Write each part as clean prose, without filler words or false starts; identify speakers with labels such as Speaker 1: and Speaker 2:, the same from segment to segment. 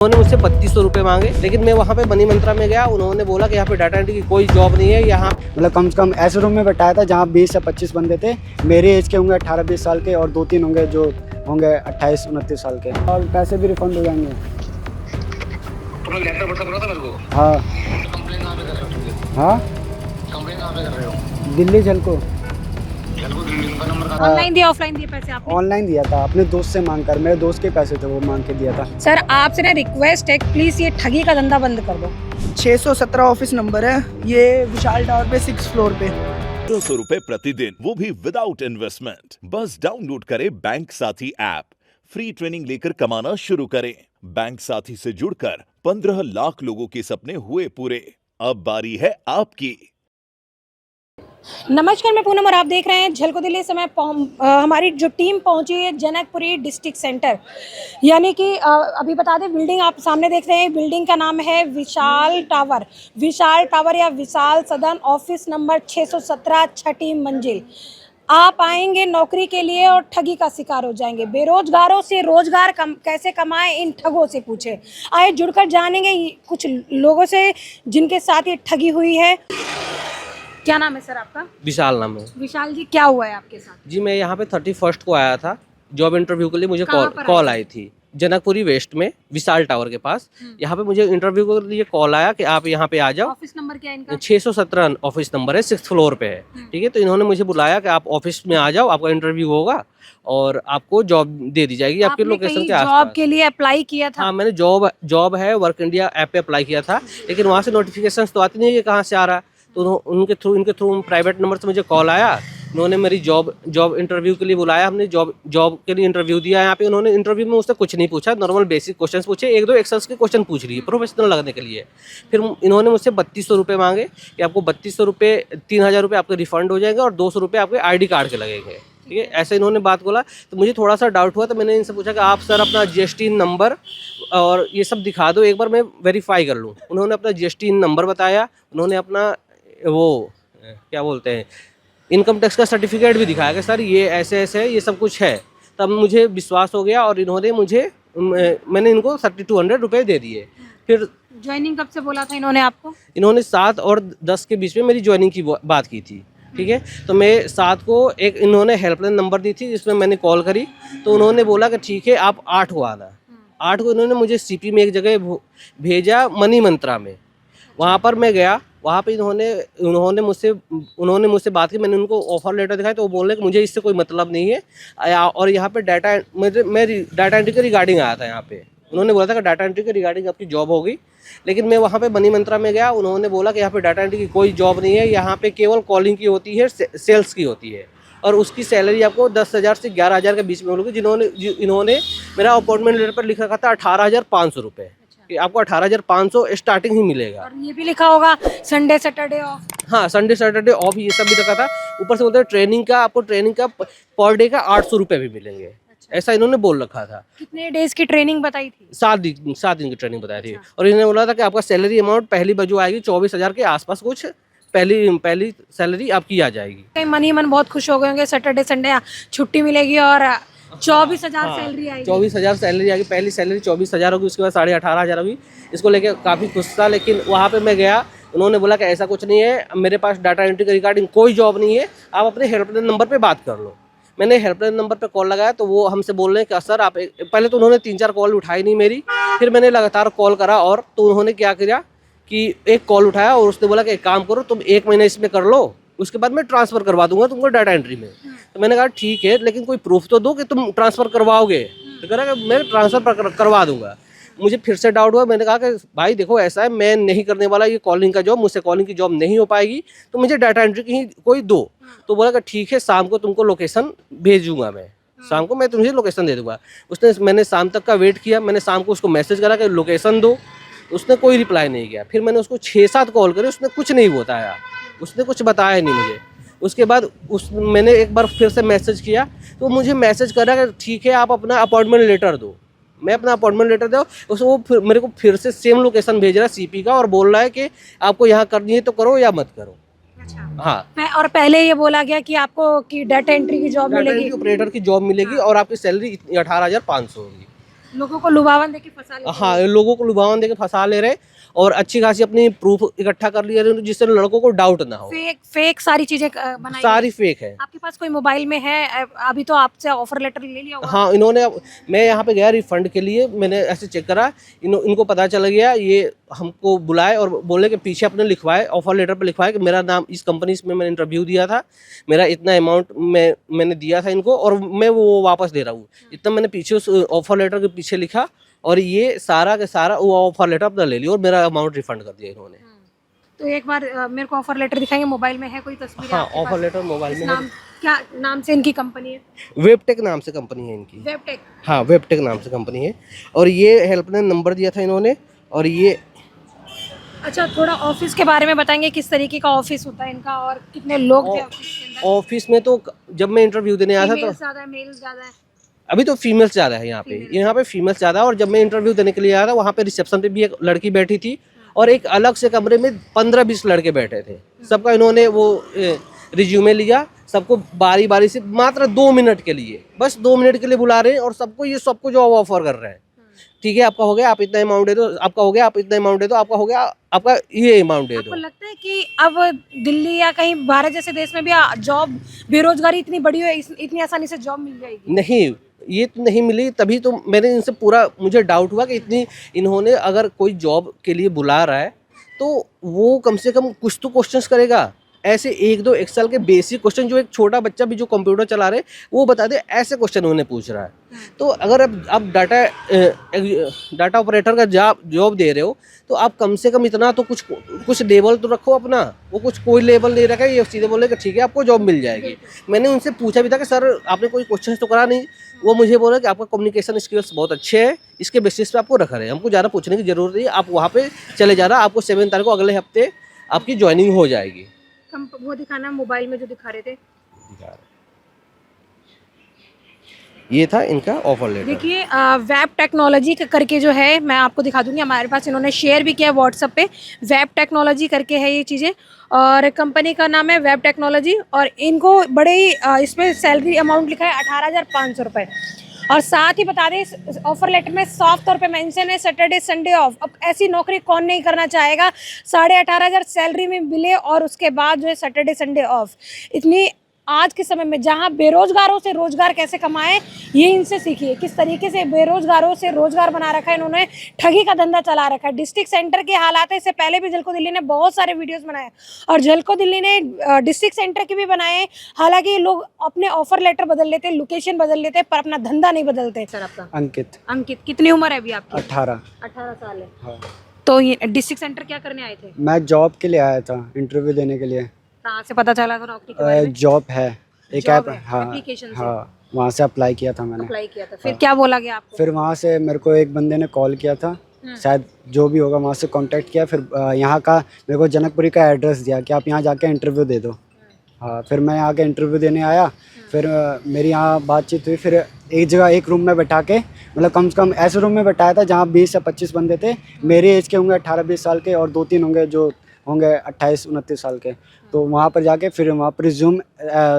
Speaker 1: उन्होंने मुझसे 3200 रुपये मांगे, लेकिन मैं वहाँ पे मनी मंत्रा में गया। उन्होंने बोला कि यहाँ पे डाटा एंट्री की कोई जॉब नहीं है। यहाँ
Speaker 2: मतलब कम से कम ऐसे रूम में बैठाया था जहाँ 20 से 25 बंदे थे। मेरे एज के होंगे 18-20 साल के, और 2-3 होंगे जो होंगे 28-29 साल के, और पैसे भी रिफंड हो जाएंगे। हाँ हाँ, दिल्ली झलको।
Speaker 3: ऑनलाइन दिया ऑफलाइन दिए पैसे आपने?
Speaker 2: ऑनलाइन दिया था, अपने दोस्त से मांग कर। मेरे दोस्त के पैसे थे, वो मांग के दिया था।
Speaker 3: सर आपसे ना रिक्वेस्ट है, प्लीज ये ठगी का धंधा बंद कर दो।
Speaker 4: 617 ऑफिस नंबर है, ये विशाल टावर पे 6 फ्लोर पे।
Speaker 5: 200 रुपए प्रतिदिन, वो भी विदाउट इन्वेस्टमेंट। बस डाउनलोड करें बैंक साथी ऐप, फ्री ट्रेनिंग लेकर कमाना शुरू करें। बैंक साथी से जुड़कर 15 लाख लोगों के सपने हुए पूरे। अब बारी है आपकी।
Speaker 3: नमस्कार, मैं पूनम और आप देख रहे हैं झलको दिल्ली। समय हमारी जो टीम पहुंची है जनकपुरी डिस्ट्रिक्ट सेंटर, यानी कि अभी बता दें, बिल्डिंग आप सामने देख रहे हैं, बिल्डिंग का नाम है विशाल टावर। विशाल टावर या विशाल सदन, ऑफिस नंबर 617, 6ठी मंजिल। आप आएंगे नौकरी के लिए और ठगी का शिकार हो जाएंगे। बेरोजगारों से रोजगार कैसे कमाएं, इन ठगों से पूछे। आए जुड़कर जानेंगे कुछ लोगों से जिनके साथ ये ठगी हुई है। क्या नाम है सर आपका?
Speaker 1: विशाल नाम है।
Speaker 3: विशाल जी, क्या हुआ है आपके साथ?
Speaker 1: जी, मैं यहाँ पे 31 को आया था जॉब इंटरव्यू के लिए। मुझे कॉल आई थी जनकपुरी वेस्ट में, विशाल टावर के पास। यहाँ पे मुझे इंटरव्यू के लिए कॉल आया कि आप यहाँ पे आ जाओ।
Speaker 3: ऑफिस नंबर क्या है इनका?
Speaker 1: 617 ऑफिस नंबर है, 6th फ्लोर पे है। ठीक है, तो इन्होंने मुझे बुलाया कि आप ऑफिस में आ जाओ, आपका इंटरव्यू होगा और आपको जॉब दे दी जाएगी आपके लोकेशन के आसपास।
Speaker 3: जॉब के लिए अप्लाई किया था?
Speaker 1: हाँ, मैंने जॉब है वर्क इंडिया ऐप पे अप्लाई किया था, लेकिन वहाँ से नोटिफिकेशन तो आती नहीं है कि कहाँ से आ रहा है। तो इनके थ्रू प्राइवेट नंबर से मुझे कॉल आया। उन्होंने मेरी जॉब इंटरव्यू के लिए बुलाया। हमने जॉब के लिए इंटरव्यू दिया। यहाँ पे उन्होंने इंटरव्यू में मुझसे कुछ नहीं पूछा, नॉर्मल बेसिक क्वेश्चंस पूछे, 1-2 एक्सेल्स के क्वेश्चन पूछ लिए प्रोफेशनल लगने के लिए। फिर इन्होंने मुझसे 3200 रुपये मांगे कि आपको 3200 रुपये, 3000 रुपये आपके रिफंड हो जाएंगे और 200 रुपये आपके ID कार्ड के लगेंगे। ठीक है, ऐसे इन्होंने बात बोला। तो मुझे थोड़ा सा डाउट हुआ, तो मैंने इनसे पूछा कि आप सर अपना GST नंबर और ये सब दिखा दो, एक बार मैं वेरीफाई कर लूँ। उन्होंने अपना GST नंबर बताया, उन्होंने अपना वो क्या बोलते हैं, इनकम टैक्स का सर्टिफिकेट भी दिखाया कि सर ये ऐसे ऐसे है, ये सब कुछ है। तब मुझे विश्वास हो गया और इन्होंने मैंने इनको 3200 रुपये दे दिए। फिर
Speaker 3: ज्वाइनिंग कब से बोला था इन्होंने आपको?
Speaker 1: इन्होंने 7 और 10 के बीच में मेरी ज्वाइनिंग की बात की थी। ठीक है, तो मैं 7 को एक इन्होंने हेल्पलाइन नंबर दी थी जिसमें मैंने कॉल करी। तो उन्होंने बोला कि ठीक है आप 8 को आना। 8 को इन्होंने मुझे CP में एक जगह भेजा, मनी मंत्रा में। वहाँ पर मैं गया, वहाँ पे उन्होंने मुझसे बात की। मैंने उनको ऑफर लेटर दिखाया, तो वो बोल रहे कि मुझे इससे कोई मतलब नहीं है। और यहाँ पे मैं डाटा एंट्री के रिगार्डिंग आया था। यहाँ पे उन्होंने बोला था कि डाटा एंट्री के रिगार्डिंग आपकी जॉब होगी, लेकिन मैं वहाँ पे मनी मंत्रा में गया। उन्होंने बोला कि यहाँ पे डाटा एंट्री की कोई जॉब नहीं है, यहाँ पे केवल कॉलिंग की होती है, सेल्स की होती है, और उसकी सैलरी आपको 10,000 से 11,000 के बीच में मिलेगी। इन्होंने मेरा अपॉइंटमेंट लेटर पर लिखा था 18,500 रुपये कि आपको 18,500 स्टार्टिंग ही मिलेगा।
Speaker 3: और ये भी लिखा होगा संडे सैटरडे ऑफ?
Speaker 1: हाँ, संडे सैटरडे ऑफ, ये सब भी रखा था। ऊपर से बोलते हैं ट्रेनिंग का पर डे का 800 रुपये भी मिलेंगे। अच्छा। ऐसा इन्होंने बोल रखा था।
Speaker 3: कितने डेज की ट्रेनिंग बताई थी? 7
Speaker 1: दिन की ट्रेनिंग बताई थी। और इन्होंने बोला था कि आपका सैलरी अमाउंट पहली बार जो आएगी 24,000 के आसपास कुछ पहली सैलरी आपकी आ जाएगी।
Speaker 3: कहीं मन बहुत खुश हो गए होंगे, सैटरडे संडे छुट्टी मिलेगी और 24,000 सैलरी आएगी।
Speaker 1: 24,000 सैलरी आएगी, पहली सैलरी 24,000 होगी, उसके बाद 18,500 होगी। इसको लेके काफ़ी खुश था। लेकिन वहाँ पे मैं गया, उन्होंने बोला कि ऐसा कुछ नहीं है, मेरे पास डाटा एंट्री के रिगार्डिंग कोई जॉब नहीं है, आप अपने हेल्पलाइन नंबर पे बात कर लो। मैंने हेल्पलाइन नंबर पे कॉल लगाया, तो वो हमसे बोल रहे हैं कि सर आप पहले तो उन्होंने 3-4 कॉल उठाई नहीं मेरी। फिर मैंने लगातार कॉल करा, और तो उन्होंने क्या किया कि एक कॉल उठाया और उसने बोला कि एक काम करो, तुम 1 महीना इसमें कर लो, उसके बाद मैं ट्रांसफ़र करवा दूंगा तुमको डाटा एंट्री में। तो मैंने कहा ठीक है, लेकिन कोई प्रूफ तो दो कि तुम ट्रांसफ़र करवाओगे। तो कह रहा कि मैं ट्रांसफ़र करवा दूंगा। मुझे फिर से डाउट हुआ। मैंने कहा कि भाई देखो ऐसा है, मैं नहीं करने वाला ये कॉलिंग का जॉब, मुझसे कॉलिंग की जॉब नहीं हो पाएगी, तो मुझे डाटा एंट्री की ही कोई दो। तो बोला कि ठीक है, शाम को तुमको लोकेशन भेजूंगा, मैं शाम को मैं तुम्हें लोकेशन दे दूंगा। मैंने शाम तक का वेट किया। मैंने शाम को उसको मैसेज करा कि लोकेशन दो, उसने कोई रिप्लाई नहीं किया। फिर मैंने उसको 6-7 कॉल करे, उसने कुछ नहीं बताया, उसने कुछ बताया नहीं मुझे। उसके बाद मैंने एक बार फिर से मैसेज किया, तो मुझे मैसेज करा कि ठीक है आप अपना अपॉइंटमेंट लेटर दो। मैं अपना अपॉइंटमेंट लेटर दो, वो मेरे को फिर से सेम लोकेशन भेज रहा है CP का, और बोल रहा है कि आपको यहाँ करनी है तो करो या मत करो।
Speaker 3: अच्छा।
Speaker 1: हाँ,
Speaker 3: और पहले ये बोला गया कि आपको कि डाटा एंट्री की जॉब मिलेगी,
Speaker 1: ऑपरेटर की जॉब मिलेगी और आपकी सैलरी 18,500 होगी।
Speaker 3: लोगों को लुभावन देके फंसा लेते हैं।
Speaker 1: हाँ, लोगों को लुभावन देके फंसा ले रहे और अच्छी खासी अपनी प्रूफ इकट्ठा कर लिए रहे जिससे लड़कों को डाउट ना हो।
Speaker 3: फेक सारी चीजें बनाई
Speaker 1: सारी
Speaker 3: गई।
Speaker 1: फेक है।
Speaker 3: आपके पास कोई मोबाइल में है अभी तो आपसे ऑफर लेटर ले लिया होगा।
Speaker 1: हाँ, इन्होंने, मैं यहाँ पे गया रिफंड के लिए, मैंने ऐसे चेक करा, इनको पता चल गया, ये हमको बुलाए और बोले कि पीछे अपने लिखवाए, ऑफर लेटर पे लिखवाए कि मेरा नाम इस कंपनी में मैंने इंटरव्यू दिया था, मेरा इतना अमाउंट मैंने दिया था इनको और मैं वो वापस दे रहा हूँ, इतना मैंने पीछे उस ऑफर लेटर के पीछे लिखा और ये सारा के सारा वो ऑफर लेटर अपना ले लिया और मेरा अमाउंट रिफंड कर दिया इन्होंने।
Speaker 3: तो एक बार मेरे को ऑफर लेटर दिखाएंगे, मोबाइल में है कोई तस्वीर?
Speaker 1: हाँ, ऑफर लेटर मोबाइल में है।
Speaker 3: क्या नाम से इनकी कंपनी है?
Speaker 1: वेबटेक नाम से कंपनी है इनकी।
Speaker 3: वेबटेक?
Speaker 1: हाँ, वेबटेक नाम से कंपनी है और ये हेल्पलाइन नंबर दिया था इन्होंने और ये।
Speaker 3: अच्छा, थोड़ा ऑफिस के बारे में बताएंगे, किस तरीके का ऑफिस होता है इनका और कितने लोग थे ऑफिस के अंदर?
Speaker 1: ऑफिस में तो जब मैं इंटरव्यू देने आया था तो
Speaker 3: ज्यादा है, मेल ज्यादा है?
Speaker 1: अभी तो फीमेल्स ज़्यादा है यहाँ पे फीमेल्स ज़्यादा। और जब मैं इंटरव्यू देने के लिए आया था वहाँ पे रिसेप्शन पे भी एक लड़की बैठी थी और एक अलग से कमरे में 15-20 लड़के बैठे थे। सबका इन्होंने वो रिज्यूमे लिया, सबको बारी बारी से मात्र 2 मिनट के लिए, बस 2 मिनट के लिए बुला रहे हैं और सबको जॉब ऑफर कर रहे हैं। ठीक है, आपका हो गया, आप इतना अमाउंट दे दो, आपका हो गया, आप इतना अमाउंट दे दो, आपका हो गया, आपका ये अमाउंट दे
Speaker 3: आपको
Speaker 1: दो।
Speaker 3: लगता है कि अब दिल्ली या कहीं भारत जैसे देश में भी जॉब, बेरोजगारी इतनी बड़ी है, इतनी आसानी से जॉब मिल जाएगी?
Speaker 1: नहीं, ये तो नहीं मिली। तभी तो मैंने इनसे पूरा, मुझे डाउट हुआ कि इन्होंने अगर कोई जॉब के लिए बुला रहा है तो वो कम से कम कुछ तो क्वेश्चंस करेगा। ऐसे 1-2 एक्सेल के बेसिक क्वेश्चन जो एक छोटा बच्चा भी जो कंप्यूटर चला रहे वो बता दे, ऐसे क्वेश्चन उन्हें पूछ रहा है। तो अगर आप डाटा ऑपरेटर का जॉब दे रहे हो तो आप कम से कम इतना तो कुछ लेवल तो रखो अपना। वो कोई लेवल नहीं रखा, ये सीधे बोले कि ठीक है आपको जॉब मिल जाएगी। मैंने उनसे पूछा भी था कि सर आपने कोई क्वेश्चन तो करा नहीं। वो मुझे बोला कि आपका कम्युनिकेशन स्किल्स बहुत अच्छे हैं, इसके बेसिस पे आपको रख रहे हैं, हमको ज़्यादा पूछने की जरूरत नहीं, आप वहाँ पे चले जाना, आपको 7 तारीख को अगले हफ्ते आपकी ज्वाइनिंग हो जाएगी।
Speaker 3: वो दिखाना मोबाइल में जो दिखा रहे थे,
Speaker 1: ये था इनका ऑफर लेटर।
Speaker 3: देखिए वेब टेक्नोलॉजी करके जो है, मैं आपको दिखा दूंगी, हमारे पास इन्होंने शेयर भी किया व्हाट्सएप पे। वेब टेक्नोलॉजी करके है ये चीज़ें और कंपनी का नाम है वेब टेक्नोलॉजी और इनको बड़े ही इसमें सैलरी अमाउंट लिखा है 18,500 रुपये। और साथ ही बता दें ऑफर लेटर में साफ तौर पे मेंशन है सैटरडे संडे ऑफ। अब ऐसी नौकरी कौन नहीं करना चाहेगा, 18,500 सैलरी में मिले और उसके बाद जो है सैटरडे संडे ऑफ। इतनी आज के समय में जहां बेरोजगारों से रोजगार कैसे कमाएं, ये इनसे सीखिए। किस तरीके से बेरोजगारों से रोजगार बना रखा है इन्होंने, ठगी का धंधा चला रखा है। डिस्ट्रिक्ट सेंटर के हालात है, इससे पहले भी झलको दिल्ली ने बहुत सारे वीडियोस बनाए और झलको दिल्ली ने डिस्ट्रिक्ट सेंटर के भी बनाए। हालांकि लोग अपने ऑफर लेटर बदल लेते, लोकेशन बदल लेते, पर अपना धंधा नहीं बदलते। सर आपका? अंकित, कितनी उम्र है अभी आपकी? 18 साल है।
Speaker 2: हाँ।
Speaker 3: तो ये डिस्ट्रिक्ट सेंटर क्या करने आए थे?
Speaker 2: मैं जॉब के लिए आया था, इंटरव्यू देने के लिए।
Speaker 3: कहाँ से पता चला था नौकरी के बारे में?
Speaker 2: जॉब है, एक ऐप। हाँ,
Speaker 3: एप्लीकेशन से?
Speaker 2: हाँ, वहाँ से अप्लाई किया था मैंने।
Speaker 3: अप्लाई किया था, फिर क्या बोला गया आपको?
Speaker 2: फिर वहाँ से मेरे को एक बंदे ने कॉल किया था, शायद जो भी होगा, वहाँ से कांटेक्ट किया। फिर यहाँ का मेरे को जनकपुरी का एड्रेस दिया कि आप यहाँ जाके इंटरव्यू दे दो। हाँ, फिर मैं यहाँ के इंटरव्यू देने आया। फिर मेरी यहाँ बातचीत हुई। फिर एक जगह एक रूम में बैठा के, मतलब कम से कम ऐसे रूम में बैठाया था जहाँ 20 या 25 बंदे थे। मेरे एज के होंगे 18-20 साल के और 2-3 होंगे जो होंगे 28-29 साल के। तो वहाँ पर जाके फिर वहाँ पर रिज्यूम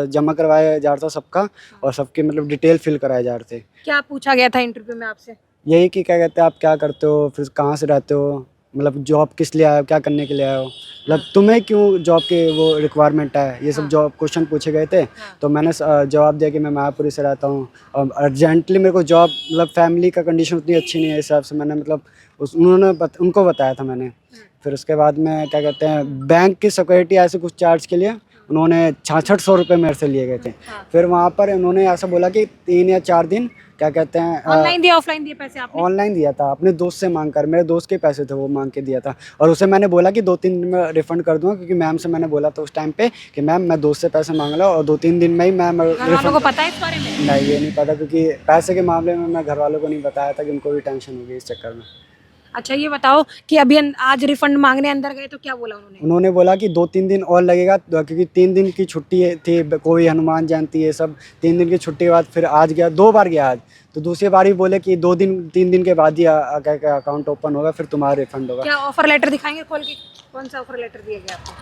Speaker 2: जमा करवाया जा रहा था सबका और सबके मतलब डिटेल फिल कराए जा रहे थे।
Speaker 3: क्या पूछा गया था इंटरव्यू में आपसे?
Speaker 2: यही कि क्या कहते हैं, आप क्या करते हो, फिर कहाँ से रहते हो, मतलब जॉब किस लिए आए हो, क्या करने के लिए आए हो, मतलब तुम्हें क्यों जॉब के वो रिक्वायरमेंट है, ये सब जॉब क्वेश्चन पूछे गए थे। तो मैंने जवाब दिया कि मैं मायापुरी से रहता हूँ और अर्जेंटली मेरे को जॉब, मतलब फैमिली का कंडीशन उतनी अच्छी नहीं है, इस हिसाब से मैंने मतलब उनको बताया था मैंने। फिर उसके बाद में क्या कहते हैं, बैंक की सिक्योरिटी ऐसे कुछ चार्ज के लिए उन्होंने 6600 रुपये मेरे से लिए गए थे। फिर वहाँ पर उन्होंने ऐसा बोला कि 3 या 4 दिन क्या कहते हैं,
Speaker 3: ऑनलाइन दिया ऑफलाइन दिए पैसे आपने?
Speaker 2: ऑनलाइन दिया था, अपने दोस्त से मांग कर, मेरे दोस्त के पैसे थे वो मांग के दिया था। और उसे मैंने बोला कि 2-3 दिन में रिफंड कर दूंगा, क्योंकि मैम से मैंने बोला था उस टाइम पे कि मैम मैं दोस्त से पैसे मांग रहा हूँ और 2-3 दिन में ही मैम
Speaker 3: रिफंड। को पता है इस बारे में?
Speaker 2: नहीं, ये नहीं पता, क्योंकि पैसे के मामले में मैं घर वालों को नहीं बताया था कि उनको भी टेंशन होगी इस चक्कर में।
Speaker 3: अच्छा, ये बताओ कि अभी आज रिफंड मांगने अंदर गए तो क्या बोला उन्होंने?
Speaker 2: उन्होंने बोला कि 2-3 दिन और लगेगा, क्योंकि 3 दिन की छुट्टी थी, कोई हनुमान जयंती है सब, 3 दिन की छुट्टी के बाद फिर आज गया, 2 बार गया आज। तो दूसरी बार ही बोले कि 2-3 दिन के बाद ही अकाउंट ओपन होगा, फिर तुम्हारा रिफंड होगा।
Speaker 3: क्या ऑफर लेटर दिखाएंगे खोल के? कौन सा ऑफर लेटर दिया गया आपको?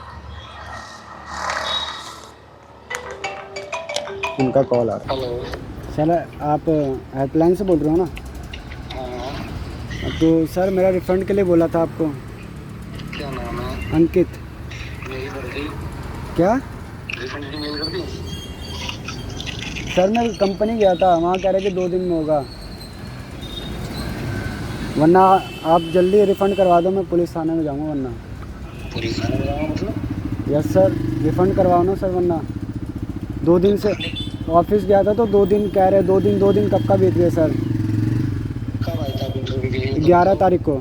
Speaker 2: उनका कॉल आ रहा है। सर आप हेल्पलाइन से बोल रहे हो ना? तो सर मेरा रिफंड के लिए बोला था आपको।
Speaker 6: क्या नाम है?
Speaker 2: अंकित।
Speaker 6: मेल कर दी?
Speaker 2: क्या
Speaker 6: रिफंड की मेल कर दी?
Speaker 2: सर मैं कंपनी गया था, वहाँ कह रहे कि 2 दिन में होगा, वरना आप जल्दी रिफ़ंड करवा दो, मैं पुलिस थाने में जाऊँगा वरना।
Speaker 6: पुलिस थाने में जाऊँगा मतलब?
Speaker 2: यस सर, रिफ़ंड करवाओ ना सर, वरना 2 दिन से ऑफिस गया था तो 2 दिन कह रहे, 2 दिन कब का बीत गया सर?
Speaker 6: कब आए थे आप इंटरव्यू के लिए?
Speaker 2: 11 तारीख को।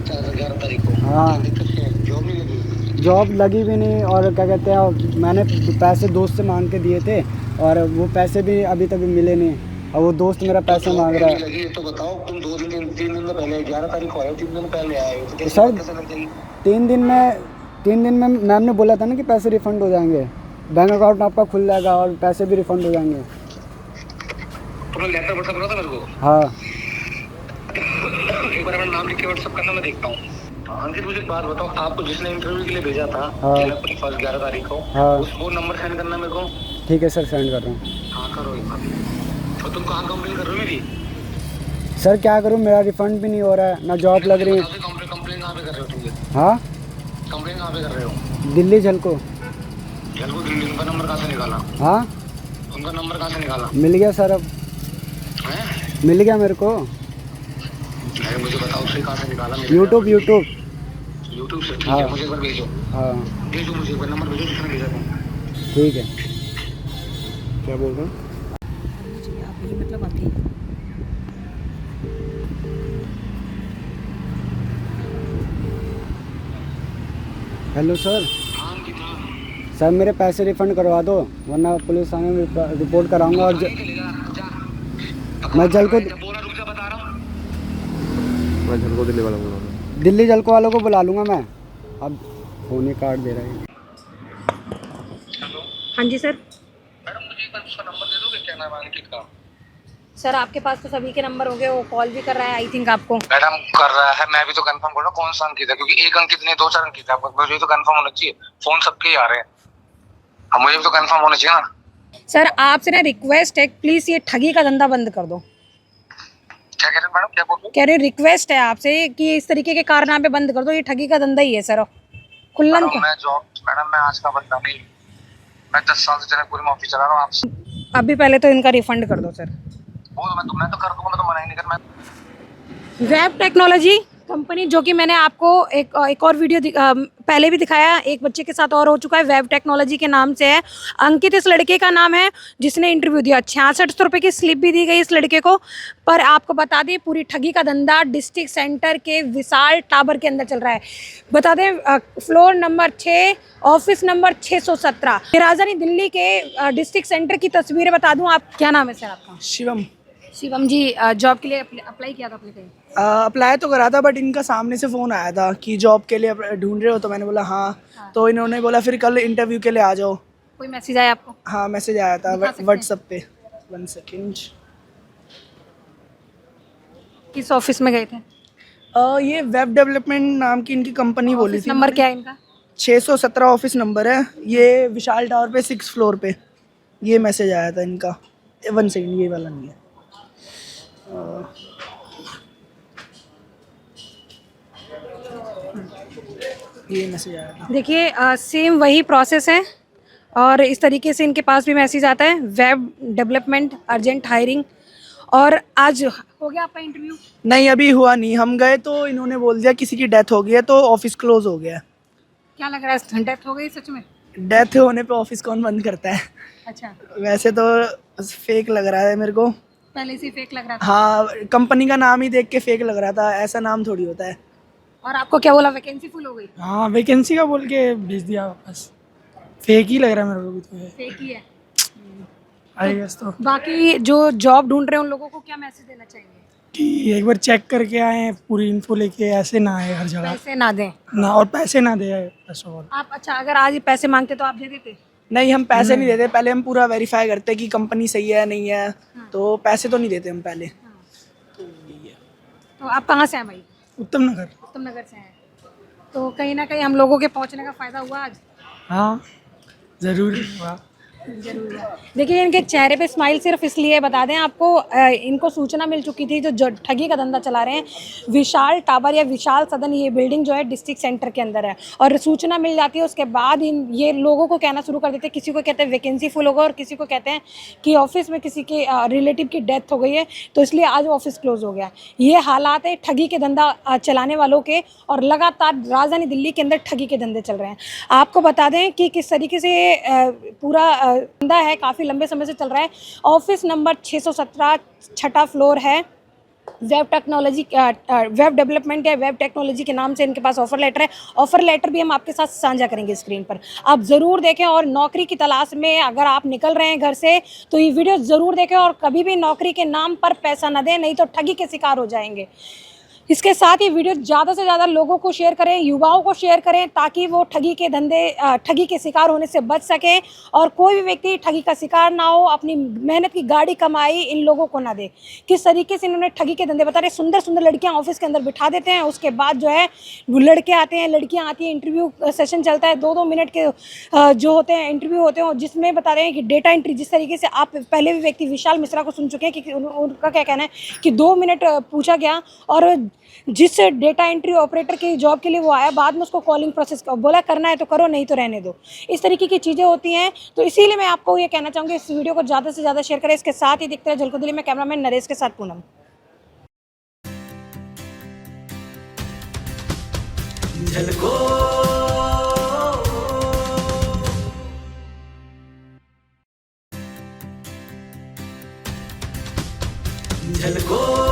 Speaker 6: 11 तारीख को?
Speaker 2: हाँ।
Speaker 6: दिक्कत क्या है? जॉब नहीं लगी?
Speaker 2: जॉब लगी भी नहीं, और क्या कहते हैं, मैंने पैसे दोस्त से मांग के दिए थे और वो पैसे भी अभी तक मिले नहीं, और वो दोस्त मेरा पैसे मांग रहा है।
Speaker 6: लगी तो बताओ, तुम 3 दिन तो पहले 11 तारीख को आए हो, 3 दिन पहले आए हो, तो कैसे
Speaker 2: सर
Speaker 6: कैसे लग जाएगी?
Speaker 2: 3 दिन में मैम ने बोला था ना कि पैसे रिफ़ंड हो जाएंगे, बैंक अकाउंट आपका खुल जाएगा और पैसे भी रिफ़ंड हो जाएंगे।
Speaker 6: तुमने लेटर व्हाट्सएप करा था मेरे को?
Speaker 2: हाँ।
Speaker 6: एक बार अपना नाम लिख के व्हाट्सएप करना, मैं देखता हूँ। अंकित मुझे एक बात बताओ, आपको जिसने इंटरव्यू के लिए भेजा था
Speaker 2: हाँ।
Speaker 6: फर्स्ट 11 तारीख को,
Speaker 2: हाँ।
Speaker 6: वो नंबर सेंड करना मेरे को।
Speaker 2: ठीक है सर, सेंड कर रहा हूँ।
Speaker 6: हाँ करो एक बार। और तुम कहाँ कंप्लेन कर रहे हो मेरी?
Speaker 2: सर क्या करूँ, मेरा रिफ़ंड भी नहीं हो रहा है, ना जॉब लग रही है।
Speaker 6: कंप्लेन कहाँ पे कर रहे हो तुम ये?
Speaker 2: हाँ,
Speaker 6: कंप्लेन कहाँ पे कर रहे हो?
Speaker 2: दिल्ली झलको।
Speaker 6: झलको दिल्ली? उनका नंबर कहाँ से निकाला?
Speaker 2: हाँ,
Speaker 6: उनका नंबर कहाँ से निकाला?
Speaker 2: मिल गया सर, अब
Speaker 6: हैं?
Speaker 2: मिल गया मेरे को।
Speaker 6: नहीं मुझे बताओ उससे कहाँ से निकाला?
Speaker 2: यूट्यूब
Speaker 6: से? ठीक
Speaker 2: हाँ।
Speaker 6: है, मुझे एक बार भेजो।
Speaker 2: हाँ
Speaker 6: भेजो मुझे एक बार, नंबर भेजो जिसने भेजा था।
Speaker 2: ठीक है। क्या बोल रहा हूँ?
Speaker 3: मतलब अभी
Speaker 2: हेलो सर।
Speaker 6: हाँ कितना?
Speaker 2: सर मेरे पैसे रिफ़ंड करवा दो, वरना पुलिस थाने में रिपोर्ट कराऊंगा। और मैं झलको दिल्ली झलको वालों को बुला लूँगा मैं। अब फ़ोन ही काट दे रहा है।
Speaker 3: हाँ जी सर।
Speaker 6: मैडम मुझे एक बार उसका नंबर दे दोगे? क्या नाम है अंकित का?
Speaker 3: सर आपके पास तो सभी के नंबर होंगे, वो कॉल भी कर रहा है आई थिंक आपको।
Speaker 6: मैडम कर रहा है, मैं भी तो कंफर्म कर रहा हूँ कौन सा अंकित है, क्योंकि एक अंकित नहीं 2-4 अंकित है, आपको मुझे तो कंफर्म होना चाहिए। फोन सबके ही आ रहे हैं, अब मुझे भी तो कंफर्म होना चाहिए ना।
Speaker 3: सर आपसे ना रिक्वेस्ट है, प्लीज ये ठगी का धंधा बंद कर दो।
Speaker 6: क्या कह रहे हैं मैडम? क्या बोल रहे
Speaker 3: कह रहे रिक्वेस्ट है आपसे कि इस तरीके के कारनामे बंद कर दो, ये ठगी का धंधा ही है सर। खुल्लन
Speaker 6: हो? मैडम मैं आज का बंदा नहीं, मैं 10 साल से जनकपुरी में ऑफिस चला रहा हूँ। आपसे
Speaker 3: अभी पहले तो इनका रिफंड कर दो सर।
Speaker 6: वो मैं तो कर दूंगा, मैं तो मना ही नहीं कर। मैं
Speaker 3: वेब टेक्नोलॉजी कंपनी, जो कि मैंने आपको एक और वीडियो पहले भी दिखाया, एक बच्चे के साथ और हो चुका है, वेब टेक्नोलॉजी के नाम से है। अंकित इस लड़के का नाम है जिसने इंटरव्यू दिया। 6600 रुपये की स्लिप भी दी गई इस लड़के को। पर आपको बता दें, पूरी ठगी का धंधा डिस्ट्रिक्ट सेंटर के विशाल टावर के अंदर चल रहा है। बता दें, फ्लोर नंबर 6, ऑफिस नंबर 617, राजधानी दिल्ली के डिस्ट्रिक्ट सेंटर की तस्वीरें बता दूँ। आप क्या नाम है सर आपका?
Speaker 4: शिवम।
Speaker 3: शिवम जी, जॉब के लिए अप्लाई किया था आपने कहीं?
Speaker 4: अप्लाई तो करा था, बट इनका सामने से फ़ोन आया था कि जॉब के लिए ढूंढ रहे हो, तो मैंने बोला हाँ। तो इन्होंने बोला फिर कल इंटरव्यू के लिए आ जाओ।
Speaker 3: कोई मैसेज आया आपको?
Speaker 4: हाँ मैसेज आया था
Speaker 3: दिखा सकते हैं?
Speaker 4: व्हाट्सएप पे। 1 सेकेंड।
Speaker 3: किस ऑफिस में गए थे?
Speaker 4: ये वेब डेवलपमेंट नाम की इनकी कंपनी बोली
Speaker 3: ऑफिस
Speaker 4: थी।
Speaker 3: नंबर क्या है इनका?
Speaker 4: 617 ऑफिस नंबर है, ये विशाल टावर पे 6th फ्लोर पे ये मैसेज आया था इनका। 1 सेकेंड, ये वाला नहीं है। ये मैसेज आया था।
Speaker 3: देखिए, सेम वही प्रोसेस है और इस तरीके से इनके पास भी मैसेज आता है, वेब डेवलपमेंट अर्जेंट हायरिंग। और आज हो गया आपका इंटरव्यू?
Speaker 4: नहीं अभी हुआ नहीं, हम गए तो इन्होंने बोल दिया किसी की डेथ हो गई है, तो ऑफिस क्लोज हो गया है।
Speaker 3: क्या लग रहा है, डेथ हो गई सच में?
Speaker 4: डेथ होने पे ऑफिस कौन बंद करता है?
Speaker 3: अच्छा,
Speaker 4: वैसे तो फेक लग रहा है मेरे को।
Speaker 3: पहले से फेक लग रहा था।
Speaker 4: हाँ, कंपनी का नाम ही देख के फेक लग रहा था, ऐसा नाम थोड़ी होता है।
Speaker 3: और आपको क्या बोला, वैकेंसी फुल हो गई?
Speaker 7: हाँ वैकेंसी का बोल के भेज दिया वापस। फेक ही लग रहा है मेरे को भी, तो
Speaker 3: फेक ही है।
Speaker 7: आई गेस तो
Speaker 3: बाकी जो जॉब ढूंढ रहे हैं उन लोगों को क्या मैसेज देना चाहिए?
Speaker 7: कि एक बार चेक करके आए, पूरी इन्फो लेके, ऐसे ना आए हर जगह
Speaker 3: पैसे ना दें
Speaker 7: ना, और पैसे ना दे फर्स्ट ऑफ ऑल।
Speaker 3: आप। अच्छा, अगर आज ये पैसे मांगते तो आप दे देते?
Speaker 4: नहीं, हम पैसे नहीं देते, पहले हम पूरा वेरीफाई करते कि कंपनी सही है नहीं है, तो पैसे तो नहीं देते हम पहले।
Speaker 3: तो आप कहाँ से हैं भाई?
Speaker 7: उत्तम नगर।
Speaker 3: उत्तम नगर से हैं, तो कहीं ना कहीं हम लोगों के पहुँचने का फ़ायदा हुआ आज।
Speaker 7: हाँ ज़रूर हुआ।
Speaker 3: देखिए इनके चेहरे पे स्माइल सिर्फ इसलिए बता दें आपको, इनको सूचना मिल चुकी थी जो ठगी का धंधा चला रहे हैं विशाल टावर या विशाल सदन, ये बिल्डिंग जो है डिस्ट्रिक्ट सेंटर के अंदर है, और सूचना मिल जाती है उसके बाद ये लोगों को कहना शुरू कर देते हैं, किसी को कहते हैं वैकेंसी फुल होगा और किसी को कहते हैं कि ऑफिस में किसी के रिलेटिव की डेथ हो गई है तो इसलिए आज ऑफिस क्लोज हो गया। ये हालात है ठगी के धंधा चलाने वालों के, और लगातार राजधानी दिल्ली के अंदर ठगी के धंधे चल रहे हैं। आपको बता दें कि किस तरीके से पूरा धंधा है, काफ़ी लंबे समय से चल रहा है। ऑफिस नंबर 617 छठा फ्लोर है। वेब टेक्नोलॉजी, वेब डेवलपमेंट या वेब टेक्नोलॉजी के नाम से इनके पास ऑफर लेटर है। ऑफर लेटर भी हम आपके साथ साझा करेंगे स्क्रीन पर, आप ज़रूर देखें। और नौकरी की तलाश में अगर आप निकल रहे हैं घर से तो ये वीडियो ज़रूर देखें, और कभी भी नौकरी के नाम पर पैसा न दें, नहीं तो ठगी के शिकार हो जाएंगे। इसके साथ ही वीडियो ज़्यादा से ज़्यादा लोगों को शेयर करें, युवाओं को शेयर करें, ताकि वो ठगी के शिकार होने से बच सकें और कोई भी व्यक्ति ठगी का शिकार ना हो, अपनी मेहनत की गाड़ी कमाई इन लोगों को ना दे। किस तरीके से इन्होंने ठगी के धंधे बता रहे, सुंदर सुंदर लड़कियां ऑफिस के अंदर बिठा देते हैं, उसके बाद जो है वो लड़के आते हैं, लड़कियां आती हैं, इंटरव्यू सेशन चलता है, 2-2 मिनट के जो होते हैं इंटरव्यू होते हैं, जिसमें बता रहे हैं कि डेटा एंट्री, जिस तरीके से आप पहले भी व्यक्ति विशाल मिश्रा को सुन चुके हैं कि उनका क्या कहना है कि 2 मिनट पूछा गया, और जिस डेटा एंट्री ऑपरेटर की जॉब के लिए वो आया, बाद में उसको कॉलिंग प्रोसेस बोला करना है तो करो, नहीं तो रहने दो। इस तरीके की चीज़ें होती हैं। तो इसीलिए मैं आपको ये कहना चाहूँगी इस वीडियो को ज़्यादा से ज़्यादा शेयर करें। इसके साथ ही दिखते हैं झलको दिल्ली में कैमरामैन नरेश के साथ पूनम।
Speaker 8: झलको